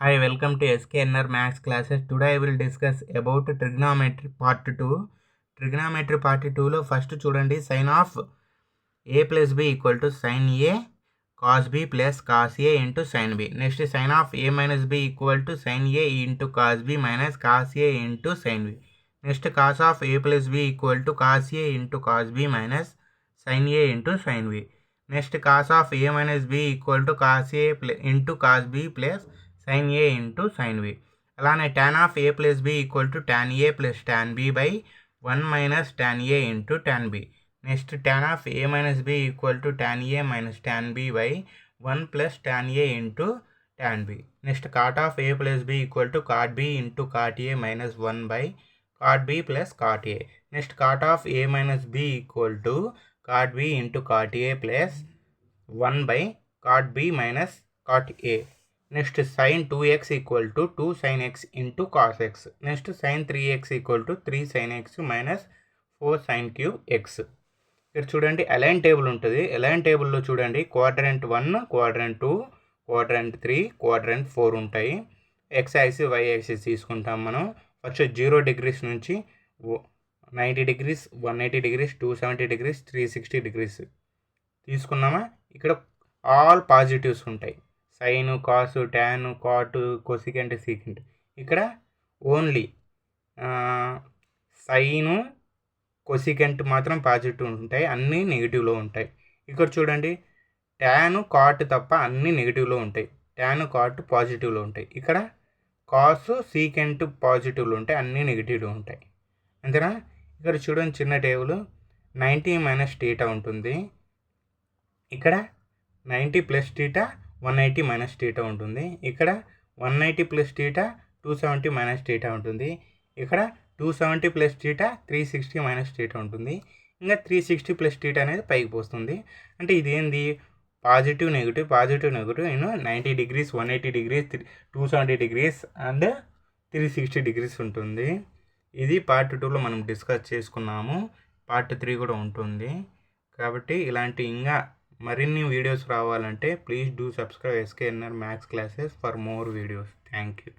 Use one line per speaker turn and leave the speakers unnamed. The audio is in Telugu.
Hi, welcome to SKNR Maths classes. Today I will discuss about trigonometry part 2. Trigonometry part 2 లో ఫస్ట్ చూడండి sin of a plus b equal to sin a cos b plus cos a into sin b. Next sin of a minus b equal to sin a into cos b minus cos a into sin b. Next cos of a plus b equal to cos a into cos b minus sin a into sin b. Next cos of a minus b equal to cos a into cos b plus sin a into sin b. అలానే tan of a plus b equal to tan a plus tan b by 1 minus tan a into tan b. Next tan of a minus b equal to tan a minus tan b by 1 plus tan a into tan b. Next cot of a plus b equal to cot b into cot a minus 1 by cot b plus cot a. Next cot of a minus b equal to cot b into cot a plus 1 by cot b minus cot a. Next sin 2x equal to 2 sin x into cos x. Next sin 3x equal to 3 sin x minus 4 sin cube x. ఇక్కడ చూడండి అలైన్ టేబుల్ ఉంటుంది. అలైన్ టేబుల్లో చూడండి క్వాడ్రంట్ 1, క్వాడ్రంట్ 2, క్వాడ్రంట్ 3, క్వాడ్రంట్ 4 ఉంటాయి. ఎక్స్ యాక్సిస్ వై యాక్సిస్ తీసుకుంటాం మనం. ఫస్ట్ 0 డిగ్రీస్ నుంచి 90 డిగ్రీస్, 180 డిగ్రీస్, 270 డిగ్రీస్, 360 డిగ్రీస్ తీసుకున్నామా. ఇక్కడ ఆల్ పాజిటివ్స్ ఉంటాయి. సైను, కాసు, ట్యాను, కాటు, కొసికెంట్, సీకెంట్. ఇక్కడ ఓన్లీ సైను, కొసికెంట్ మాత్రం పాజిటివ్ ఉంటాయి, అన్నీ నెగిటివ్లో ఉంటాయి. ఇక్కడ చూడండి ట్యాను, కాట్ తప్ప అన్నీ నెగిటివ్లో ఉంటాయి. ట్యాను, కాట్ పాజిటివ్లో ఉంటాయి. ఇక్కడ కాసు, సీకెంట్ పాజిటివ్లో ఉంటాయి, అన్నీ నెగిటివ్లో ఉంటాయి. అంతేనా. ఇక్కడ చూడండి చిన్న టేబుల్ 90 మైనస్ టీటా ఉంటుంది. ఇక్కడ 90 ప్లస్ టీటా 180 మైనస్ టీటా ఉంటుంది. ఇక్కడ 180 ప్లస్ టీటా 270 మైనస్ టీటా ఉంటుంది. ఇక్కడ 270 ప్లస్ టీటా 360 మైనస్ టీటా ఉంటుంది. ఇంకా 360 ప్లస్ టీటా అనేది పైకి పోస్తుంది. అంటే ఇదేంది పాజిటివ్ నెగిటివ్ నేను 90 degrees, 180 degrees, 270 degrees and 360 degrees ఉంటుంది. ఇది పార్ట్ 2లో మనం డిస్కస్ చేసుకున్నాము. పార్ట్ 3 కూడా ఉంటుంది. కాబట్టి ఇలాంటి ఇంకా మరిన్ని వీడియోస్ రావాలంటే please do subscribe SKNR Maths classes for more videos. Thank you.